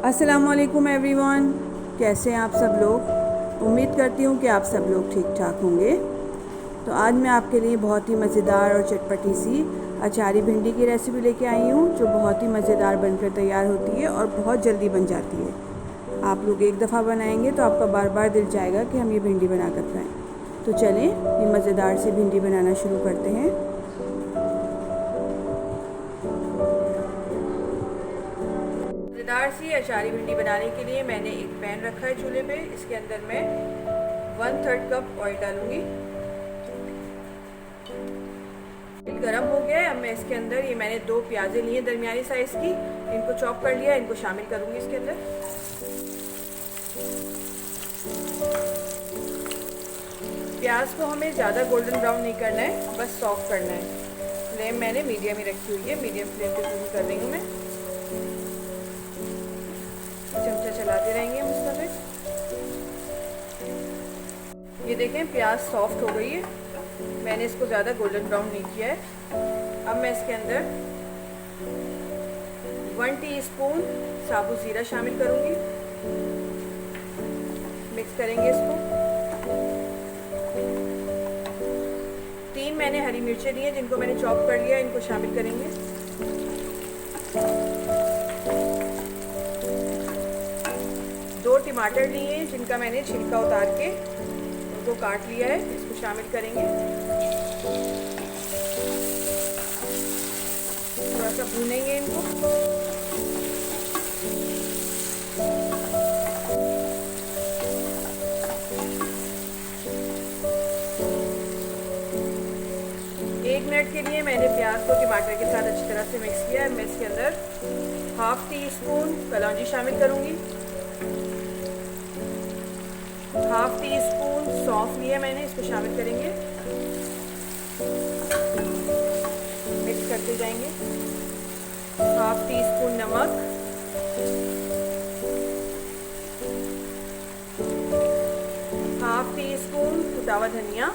अस्सलामुअलैकुम एवरीवन, कैसे हैं आप सब लोग। उम्मीद करती हूँ कि आप सब लोग ठीक ठाक होंगे। तो आज मैं आपके लिए बहुत ही मज़ेदार और चटपटी सी अचारी भिंडी की रेसिपी लेके आई हूँ, जो बहुत ही मज़ेदार बनकर तैयार होती है और बहुत जल्दी बन जाती है। आप लोग एक दफ़ा बनाएंगे तो आपका बार बार दिल चाहेगा कि हम ये भिंडी बना कर खाएँ। तो चलें ये मज़ेदार सी भिंडी बनाना शुरू करते हैं। मज़ेदार सी अचारी भिंडी बनाने के लिए मैंने एक पैन रखा है चूल्हे पे। इसके अंदर मैं 1/3 कप ऑयल डालूंगी। ऑयल गरम हो गया है। अब मैं इसके अंदर ये मैंने 2 प्याज़ें ली हैं दरमियानी साइज़ की, इनको चॉप कर लिया, इनको शामिल करूंगी इसके अंदर। प्याज को हमें ज़्यादा गोल्डन ब्राउन नहीं करना है, बस सॉफ्ट करना है। फ्लेम मैंने मीडियम ही रखी हुई है, मीडियम फ्लेम पे कुक कर रही हूँ मैं। चमचा चलाते रहेंगे हम इसका। ये देखें प्याज सॉफ्ट हो गई है, मैंने इसको ज़्यादा गोल्डन ब्राउन नहीं किया है। अब मैं इसके अंदर 1 टीस्पून साबुत ज़ीरा शामिल करूँगी। मिक्स करेंगे इसको। 3 मैंने हरी मिर्चें ली हैं जिनको मैंने चॉप कर लिया, इनको शामिल करेंगे। 2 टमाटर लिए हैं जिनका मैंने छिलका उतार के उनको काट लिया है, इसको शामिल करेंगे। थोड़ा सा भूनेंगे इनको। एक मिनट के लिए मैंने प्याज को टमाटर के साथ अच्छी तरह से मिक्स किया है। मैं इसके अंदर 1/2 टीस्पून कलौंजी शामिल करूंगी। 1/2 टीस्पून सौंफ लिया मैंने, इसको शामिल करेंगे। मिक्स करते जाएंगे। 1/2 टीस्पून नमक, 1/2 टीस्पून कुटा हुआ धनिया,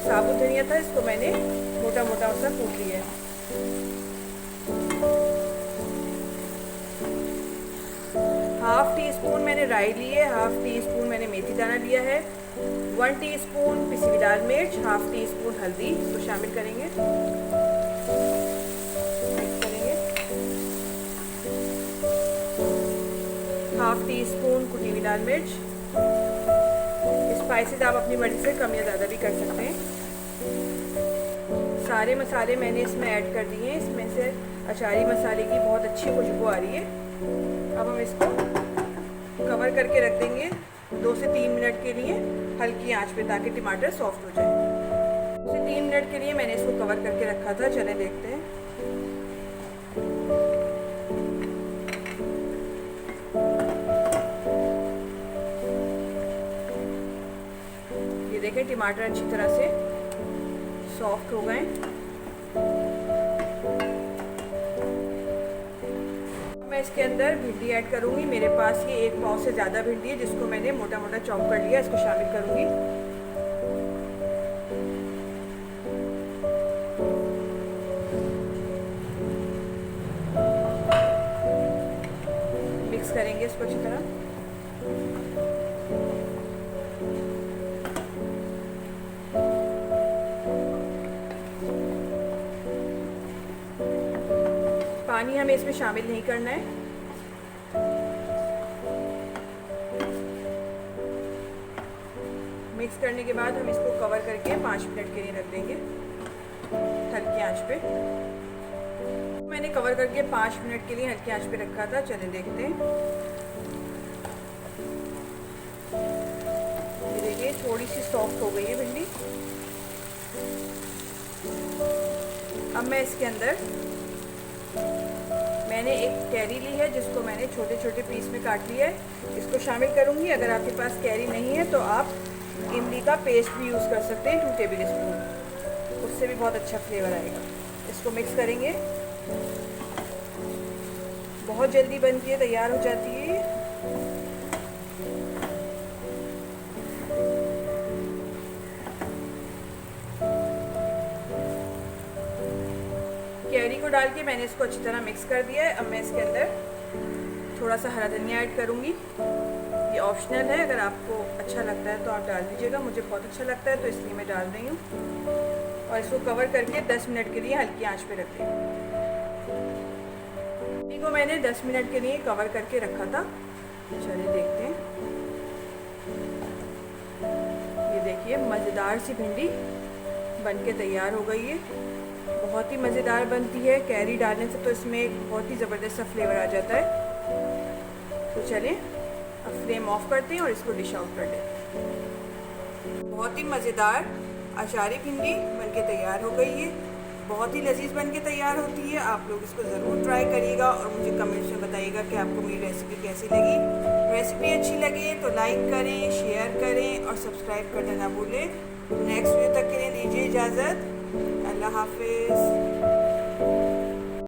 साबुत धनिया था, इसको मैंने मोटा मोटा सा कूट लिया है। 1/2 टीस्पून मैंने राई ली है, 1/2 टीस्पून मैंने मेथी दाना लिया है, 1 टीस्पून पिसी हुई लाल मिर्च, 1/2 टीस्पून हल्दी, इसको शामिल करेंगे। मिक्स करेंगे। 1/2 टीस्पून कुटी हुई लाल मिर्च। स्पाइसेस आप अपनी मर्जी से कम या ज़्यादा भी कर सकते हैं। सारे मसाले मैंने इसमें ऐड कर दिए हैं। इसमें से अचारी मसाले की बहुत अच्छी खुशबू आ रही है। अब हम इसको कवर करके रख देंगे 2 से 3 मिनट के लिए हल्की आंच पे, ताकि टमाटर सॉफ्ट हो जाए। 2 से 3 मिनट के लिए मैंने इसको कवर करके रखा था। चले देखते हैं। ये देखें टमाटर अच्छी तरह से सॉफ्ट हो गए। मैं इसके अंदर भिंडी ऐड करूंगी। मेरे पास ये 1 पाव से ज़्यादा भिंडी है, जिसको मैंने मोटा मोटा चॉप कर लिया, इसको शामिल करूंगी। मिक्स करेंगे इसको अच्छी तरह। पानी हमें इसमें शामिल नहीं करना है। मिक्स करने के बाद हम इसको कवर करके 5 मिनट के लिए रख देंगे हल्की आंच पे। मैंने कवर करके 5 मिनट के लिए हल्की आंच पे रखा था। चलिए देखते हैं। ये देखिए थोड़ी सी सॉफ्ट हो गई है भिंडी। अब मैं इसके अंदर मैंने एक कैरी ली है, जिसको मैंने छोटे छोटे पीस में काट लिया है, इसको शामिल करूंगी। अगर आपके पास कैरी नहीं है तो आप इमली का पेस्ट भी यूज़ कर सकते हैं, 2 टेबल स्पून, उससे भी बहुत अच्छा फ्लेवर आएगा। इसको मिक्स करेंगे। बहुत जल्दी बनती है, तैयार हो जाती है। कैरी को डाल के मैंने इसको अच्छी तरह मिक्स कर दिया है। अब मैं इसके अंदर थोड़ा सा हरा धनिया ऐड करूँगी। ये ऑप्शनल है, अगर आपको अच्छा लगता है तो आप डाल दीजिएगा। मुझे बहुत अच्छा लगता है तो इसलिए मैं डाल रही हूँ। और इसको कवर करके 10 मिनट के लिए हल्की आंच पे रख दें। भिंडी को मैंने 10 मिनट के लिए कवर करके रखा था। चलिए देखते हैं। ये देखिए मज़ेदार सी भिंडी बनके तैयार हो गई है। बहुत ही मज़ेदार बनती है, कैरी डालने से तो इसमें एक बहुत ही ज़बरदस्त सा फ्लेवर आ जाता है। तो चलिए अब फ्लेम ऑफ करते हैं और इसको डिश आउट कर लेते हैं। बहुत ही मज़ेदार अचारी भिंडी बनके तैयार हो गई है। बहुत ही लजीज बनके तैयार होती है। आप लोग इसको ज़रूर ट्राई करिएगा और मुझे कमेंट्स में बताइएगा कि आपको मेरी रेसिपी कैसी लगी। रेसिपी अच्छी लगे तो लाइक करें, शेयर करें और सब्सक्राइब करना ना भूलें। नेक्स्ट वीडियो तक के लिए दीजिए इजाज़त। अल्लाह हाफिज़।